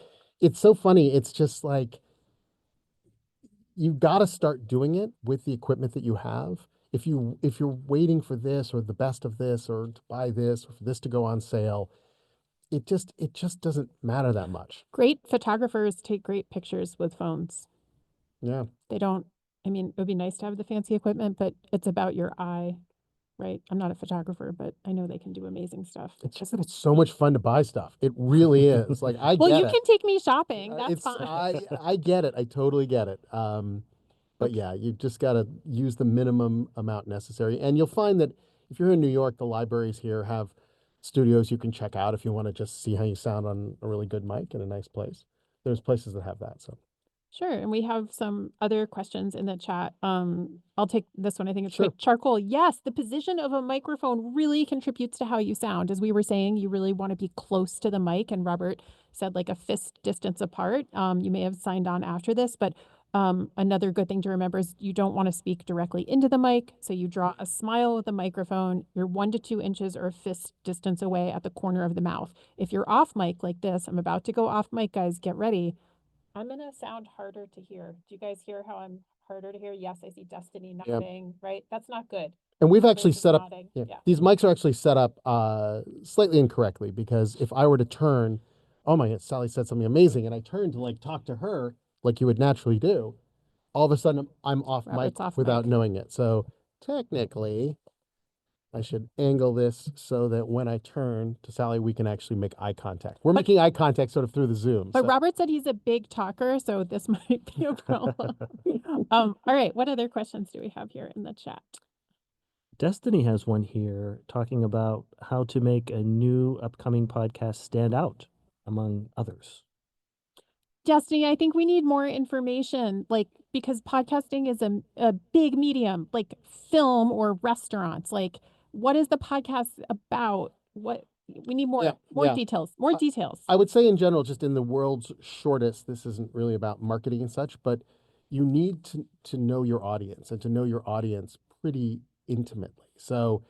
it's so funny. It's just like, you've got to start doing it with the equipment that you have. If you're waiting for this or the best of this or to buy this or for this to go on sale, it just doesn't matter that much. Great photographers take great pictures with phones. Yeah. They don't, I mean, it would be nice to have the fancy equipment, but it's about your eye, right? I'm not a photographer, but I know they can do amazing stuff. It's just that it's so much fun to buy stuff. It really is. Like, I well, get you it. can take me shopping. That's fine. I get it. I totally get it. But yeah, you just got to use the minimum amount necessary. And you'll find that if you're in New York, the libraries here have studios you can check out if you want to just see how you sound on a really good mic in a nice place. There's places that have that. So Sure. And we have some other questions in the chat. I'll take this one. I think it's Sure. quick. Charcoal. Yes, the position of a microphone really contributes to how you sound. As we were saying, you really want to be close to the mic. And Robert said like a fist distance apart. You may have signed on after this, but another good thing to remember is you don't want to speak directly into the mic. So you draw a smile with the microphone. You're 1 to 2 inches or a fist distance away at the corner of the mouth. If you're off mic like this, I'm about to go off mic, guys, get ready. I'm going to sound harder to hear. Do you guys hear how I'm harder to hear? Yes, I see Destiny nodding, right? That's not good. And we've actually Others is set up, nodding. these mics are actually set up slightly incorrectly, because if I were to turn, oh my God, Sally said something amazing. And I turned to like talk to her like you would naturally do. All of a sudden I'm off Robert's mic off without mic. knowing it. So technically I should angle this so that when I turn to Sally, we can actually make eye contact. We're making eye contact sort of through the Zoom. But so. Robert said he's a big talker, so this might be a problem. All right, what other questions do we have here in the chat? Destiny has one here talking about how to make a new upcoming podcast stand out among others. Destiny, I think we need more information, like, because podcasting is a big medium, like film or restaurants. Like, what is the podcast about? What we need more details, more details. I would say in general, just in the world's shortest, this isn't really about marketing and such, but you need to know your audience and to know your audience pretty intimately. So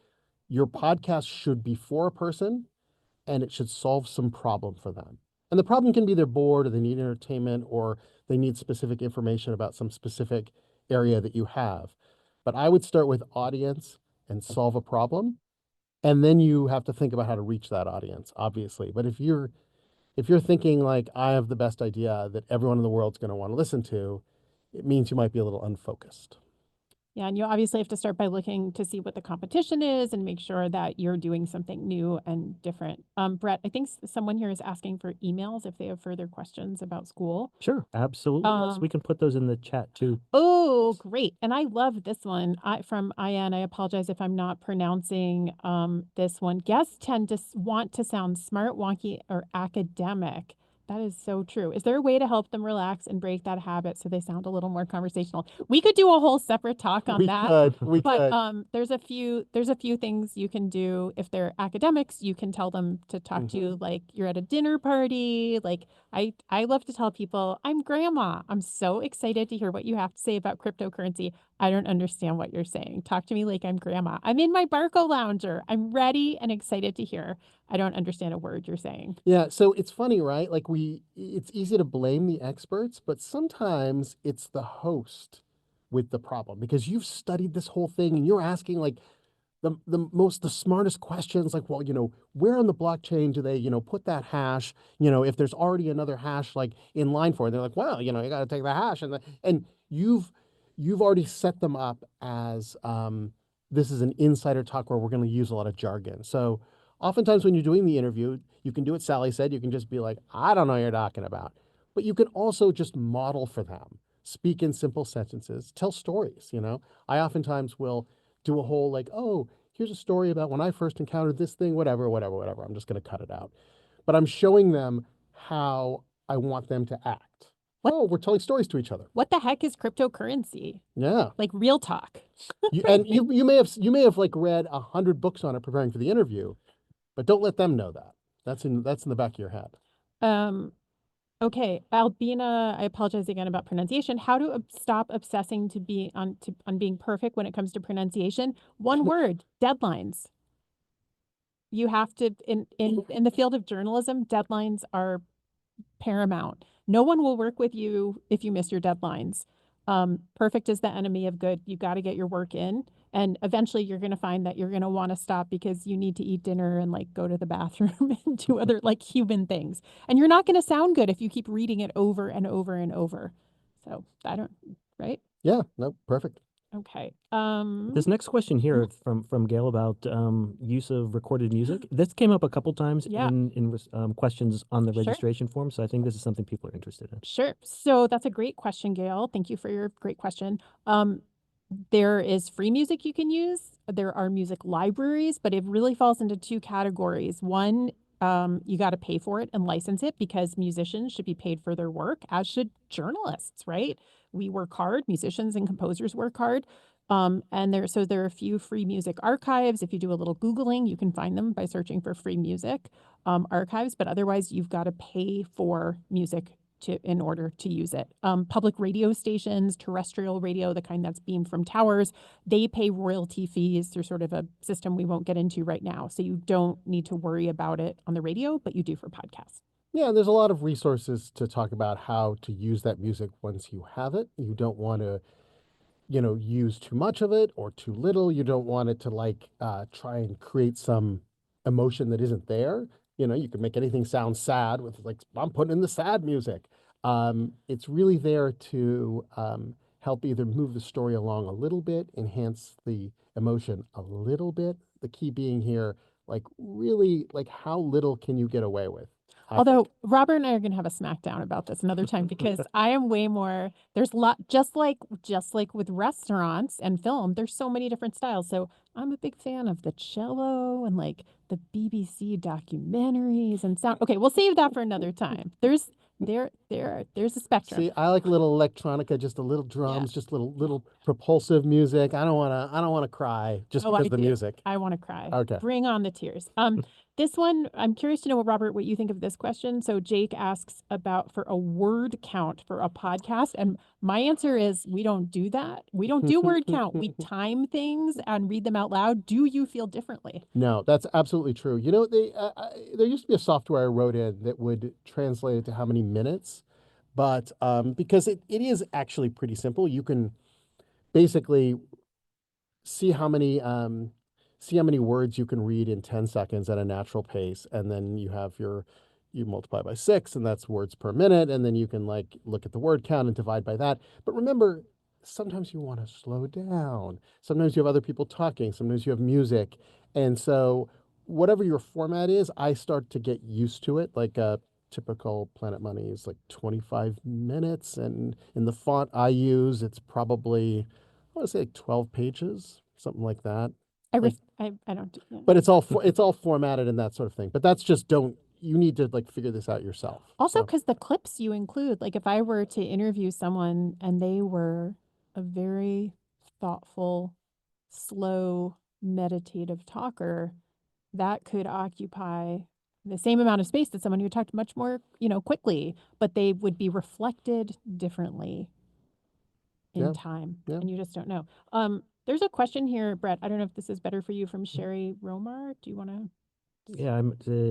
your podcast should be for a person and it should solve some problem for them. And the problem can be they're bored or they need entertainment or they need specific information about some specific area that you have. But I would start with audience and solve a problem. And then you have to think about how to reach that audience, obviously. But if you're thinking like I have the best idea that everyone in the world's going to want to listen to, it means you might be a little unfocused. Yeah, and you obviously have to start by looking to see what the competition is and make sure that you're doing something new and different. Brett, I think someone here is asking for emails if they have further questions about school. Sure, absolutely. Yes, we can put those in the chat too. Oh, great. And I love this one from Ian. I apologize if I'm not pronouncing this one. Guests tend to want to sound smart, wonky, or academic. That is so true. Is there a way to help them relax and break that habit so they sound a little more conversational? We could do a whole separate talk on that. We could. There's a few things you can do. If they're academics, you can tell them to talk to you like you're at a dinner party. Like I love to tell people, I'm grandma. I'm so excited to hear what you have to say about cryptocurrency. I don't understand what you're saying. Talk to me like I'm grandma. I'm in my Barco lounger. I'm ready and excited to hear. I don't understand a word you're saying. Yeah, so it's funny, right? Like it's easy to blame the experts, but sometimes it's the host with the problem because you've studied this whole thing and you're asking like the smartest questions like, well, where on the blockchain do they, put that hash, if there's already another hash like in line for it, they're like, well, you got to take the hash and you've already set them up as this is an insider talk where we're going to use a lot of jargon. So oftentimes when you're doing the interview, you can do what Sally said, you can just be like, I don't know what you're talking about. But you can also just model for them, speak in simple sentences, tell stories, I oftentimes will do a whole like, oh, here's a story about when I first encountered this thing, whatever. I'm just going to cut it out. But I'm showing them how I want them to act. Oh, we're telling stories to each other. What the heck is cryptocurrency? Yeah. Like real talk. you may have like read 100 books on it preparing for the interview, but don't let them know that. That's in the back of your head. Okay, Albina, I apologize again about pronunciation. How to stop obsessing on being perfect when it comes to pronunciation? One word, deadlines. You have to in the field of journalism, deadlines are paramount. No one will work with you if you miss your deadlines. Perfect is the enemy of good. You got to get your work in. And eventually you're going to find that you're going to want to stop because you need to eat dinner and like go to the bathroom and do other like human things. And you're not going to sound good if you keep reading it over and over and over. So right? Yeah, no, perfect. Okay. This next question here from Gail about use of recorded music. This came up a couple times in questions on the registration form, so I think this is something people are interested in. Sure. So that's a great question, Gail. Thank you for your great question. There is free music you can use. There are music libraries, but it really falls into two categories. One, you got to pay for it and license it because musicians should be paid for their work, as should journalists, right? We work hard, musicians and composers work hard. And there are a few free music archives. If you do a little Googling, you can find them by searching for free music archives, but otherwise you've got to pay for music in order to use it. Public radio stations, terrestrial radio, the kind that's beamed from towers, they pay royalty fees through sort of a system we won't get into right now. So you don't need to worry about it on the radio, but you do for podcasts. Yeah, there's a lot of resources to talk about how to use that music once you have it. You don't want to, use too much of it or too little. You don't want it to like try and create some emotion that isn't there. You could make anything sound sad with like, I'm putting in the sad music. It's really there to help either move the story along a little bit, enhance the emotion a little bit. The key being here, like really, like how little can you get away with? Although Robert and I are going to have a smackdown about this another time because I am way more, there's a lot, just like with restaurants and film, there's so many different styles. So I'm a big fan of the cello and like the BBC documentaries and sound. Okay, we'll save that for another time. There's a spectrum. See, I like a little electronica, just a little drums, just little propulsive music. I don't wanna cry just Oh, because I of the do. music. I want to cry. Okay. Bring on the tears. This one, I'm curious to know, Robert, what you think of this question. So Jake asks about for a word count for a podcast, and my answer is we don't do that. We don't do word count. We time things and read them out loud. Do you feel differently? No, that's absolutely true. There used to be a software I wrote in that would translate it to how many minutes, but because it is actually pretty simple. You can basically see how many words you can read in 10 seconds at a natural pace, and then you multiply by 6, and that's words per minute, and then you can like look at the word count and divide by that. But remember, sometimes you want to slow down, sometimes you have other people talking, sometimes you have music, and so whatever your format is, I start to get used to it. Like a typical Planet Money is like 25 minutes, and in the font I use, it's probably, I want to say like 12 pages, something like that. I Like, don't do that. but it's all formatted and that sort of thing. But that's just you need to like figure this out yourself. Also, So, because the clips you include, like if I were to interview someone and they were a very thoughtful, slow, meditative talker, that could occupy the same amount of space that someone who talked much more, quickly, but they would be reflected differently in Yeah, time. yeah. And you just don't know. There's a question here, Brett. I don't know if this is better for you, from Sherry Romar. Do you want to? Yeah, I'm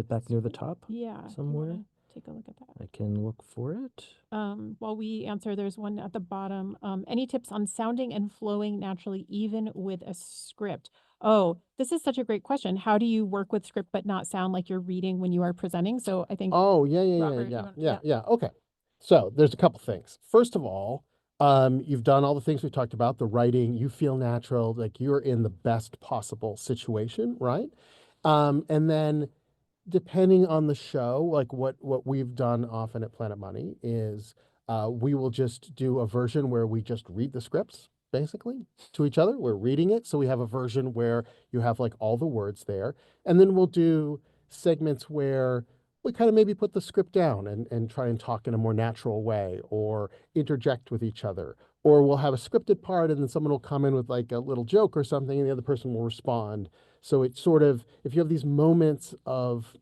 back near the top Yeah. Do you somewhere. wanna take a look at that? I can look for it. While we answer, there's one at the bottom. Any tips on sounding and flowing naturally, even with a script? Oh, this is such a great question. How do you work with script but not sound like you're reading when you are presenting? So I think, Oh, yeah, yeah, yeah, Robert, you yeah, want- yeah, yeah. Okay. So there's a couple things. First of all, you've done all the things we talked about, the writing, you feel natural, like you're in the best possible situation, right? And then depending on the show, like what we've done often at Planet Money is we will just do a version where we just read the scripts basically to each other. We're reading it, so we have a version where you have like all the words there, and then we'll do segments where we kind of maybe put the script down and try and talk in a more natural way or interject with each other. Or we'll have a scripted part and then someone will come in with like a little joke or something and the other person will respond. So it's sort of, if you have these moments of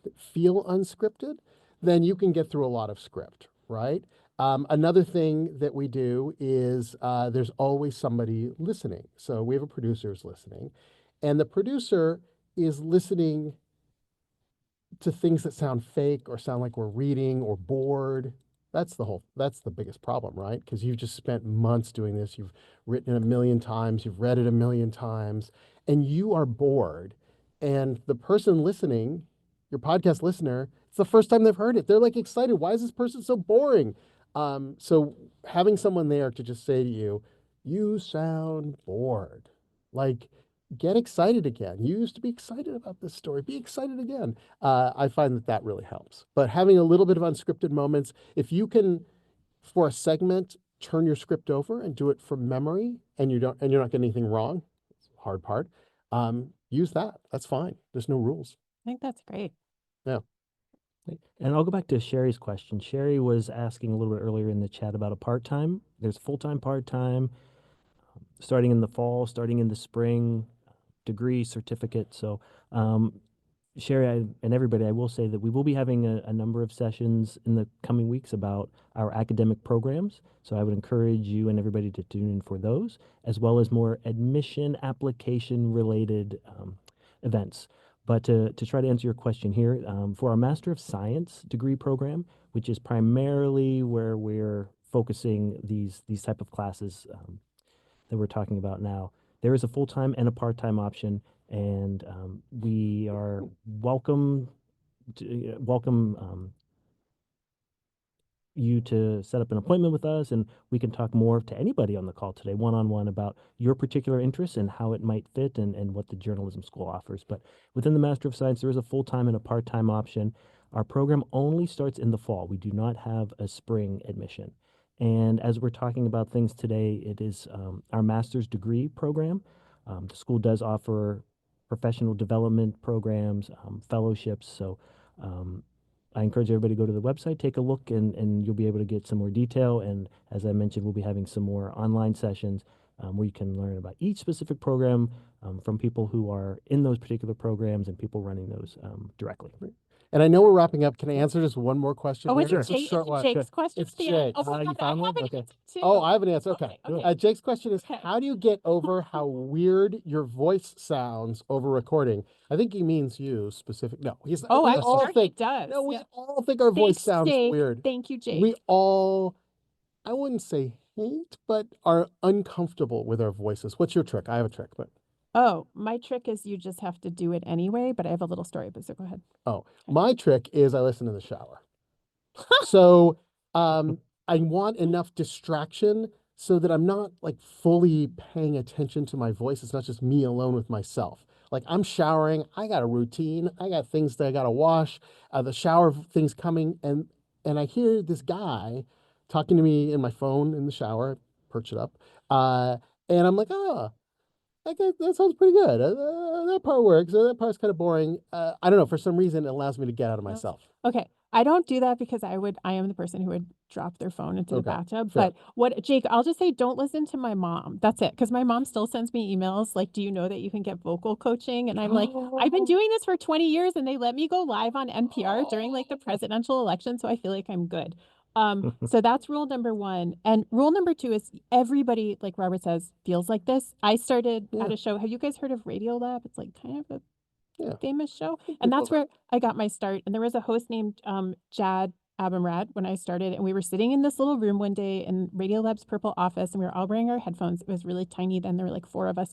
that feel unscripted, then you can get through a lot of script, right? Another thing that we do is there's always somebody listening. So we have a producer who's listening, and the producer is listening to things that sound fake or sound like we're reading or bored. That's the biggest problem, right? Because you've just spent months doing this. You've written it a million times, you've read it a million times, and you are bored. And the person listening, your podcast listener, it's the first time they've heard it. They're like excited. Why is this person so boring? So having someone there to just say to you, you sound bored. Like, get excited again. You used to be excited about this story. Be excited again. I find that really helps. But having a little bit of unscripted moments, if you can, for a segment, turn your script over and do it from memory, and you're not getting anything wrong. It's the hard part. Use that. That's fine. There's no rules. I think that's great. Yeah. And I'll go back to Sherry's question. Sherry was asking a little bit earlier in the chat about a part-time. There's full-time, part-time, starting in the fall, starting in the spring, degree, certificate. So Sherry and everybody, I will say that we will be having a number of sessions in the coming weeks about our academic programs. So I would encourage you and everybody to tune in for those, as well as more admission application related events. But to try to answer your question here, for our Master of Science degree program, which is primarily where we're focusing these type of classes that we're talking about now, there is a full-time and a part-time option, and we are welcome welcome you to set up an appointment with us, and we can talk more to anybody on the call today, one-on-one, about your particular interests and how it might fit and what the journalism school offers. But within the Master of Science, there is a full-time and a part-time option. Our program only starts in the fall. We do not have a spring admission. And as we're talking about things today, it is our master's degree program. The school does offer professional development programs, fellowships. So I encourage everybody to go to the website, take a look, and you'll be able to get some more detail. And as I mentioned, we'll be having some more online sessions where you can learn about each specific program from people who are in those particular programs and people running those directly. And I know we're wrapping up. Can I answer just one more question? Oh, here? is it Just a Jake, short one. Jake's question? It's at the end? Jake. Oh my You God, found I one? have an Okay. answer too. Oh, I have an answer. Okay. Okay. Jake's question is, Okay. how do you get over how weird your voice sounds over recording? I think he means you specific. No, he's. Oh, we I'm all sure he think. does. No, we Yeah. all think our voice Thanks, sounds Jake. weird. Thank you, Jake. We all, I wouldn't say hate, but are uncomfortable with our voices. What's your trick? I have a trick, but Oh, my trick is you just have to do it anyway, but I have a little story, but so go ahead. my trick is I listen in the shower. So I want enough distraction so that I'm not like fully paying attention to my voice. It's not just me alone with myself. Like I'm showering, I got a routine, I got things that I gotta wash, the shower things coming, and I hear this guy talking to me in my phone in the shower, perch it up, and I'm like, oh, that sounds pretty good. That part works. That part's kind of boring. I don't know. For some reason, it allows me to get out of myself. Okay. I don't do that because I am the person who would drop their phone into the Okay, bathtub. sure. But Jake, I'll just say don't listen to my mom. That's it. Because my mom still sends me emails like, do you know that you can get vocal coaching? And I'm like, I've been doing this for 20 years and they let me go live on NPR during like the presidential election. So I feel like I'm good. So that's rule number one. And rule number two is everybody, like Robert says, feels like this. I started at a show. Have you guys heard of Radio Lab? It's like kind of a famous show. And that's where I got my start. And there was a host named Jad Abumrad when I started. And we were sitting in this little room one day in Radiolab's purple office, and we were all wearing our headphones. It was really tiny then. There were like 4 of us.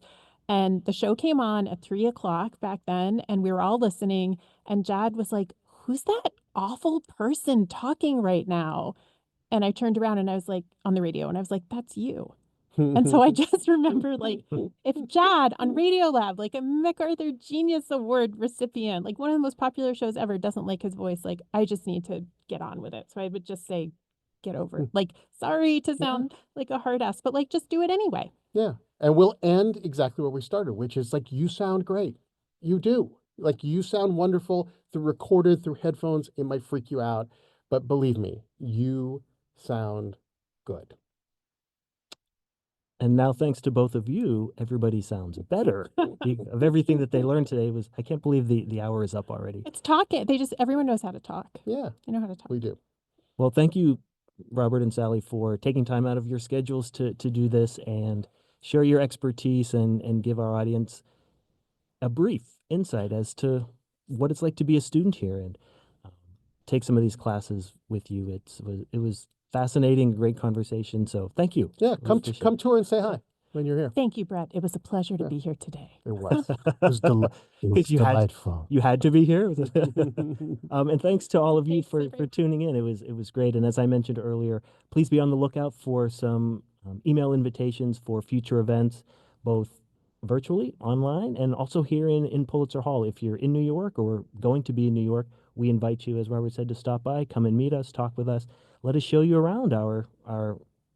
And the show came on at 3 o'clock back then, and we were all listening. And Jad was like, who's that awful person talking right now? And I turned around and I was like, on the radio, and I was like, that's you. And so I just remember, like, if Jad on Radiolab, like a MacArthur Genius Award recipient, like one of the most popular shows ever, doesn't like his voice, like, I just need to get on with it. So I would just say, get over it. Like, sorry to sound like a hard ass, but like, just do it anyway. Yeah. And we'll end exactly where we started, which is like, you sound great. You do. Like, you sound wonderful through recorded, through headphones. It might freak you out, but believe me, you sound good. And now, thanks to both of you, everybody sounds better. Of everything that they learned today was, I can't believe the hour is up already. It's talking. Everyone knows how to talk. Yeah. They know how to talk. We do. Well, thank you, Robert and Sally, for taking time out of your schedules to do this and share your expertise and give our audience a brief insight as to what it's like to be a student here and take some of these classes with you. It was fascinating, great conversation. So thank you. Yeah, come tour and say hi when you're here. Thank you, Brett. It was a pleasure to be here today. It was. It was, delightful. You had to be here. And thanks to all of you for tuning in. It was great. And as I mentioned earlier, please be on the lookout for some email invitations for future events, both virtually, online, and also here in Pulitzer Hall. If you're in New York or going to be in New York, we invite you, as Robert said, to stop by, come and meet us, talk with us. Let us show you around our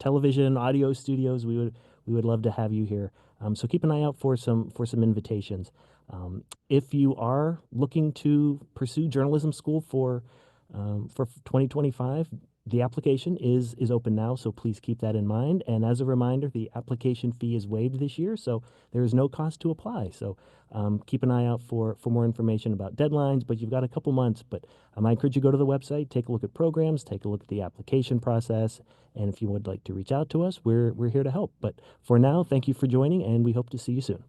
television, audio studios. We would love to have you here. So keep an eye out for some invitations. If you are looking to pursue journalism school for 2025, the application is open now, so please keep that in mind. And as a reminder, the application fee is waived this year, so there is no cost to apply. So keep an eye out for more information about deadlines, but you've got a couple months. But I encourage you to go to the website, take a look at programs, take a look at the application process, and if you would like to reach out to us, we're here to help. But for now, thank you for joining, and we hope to see you soon.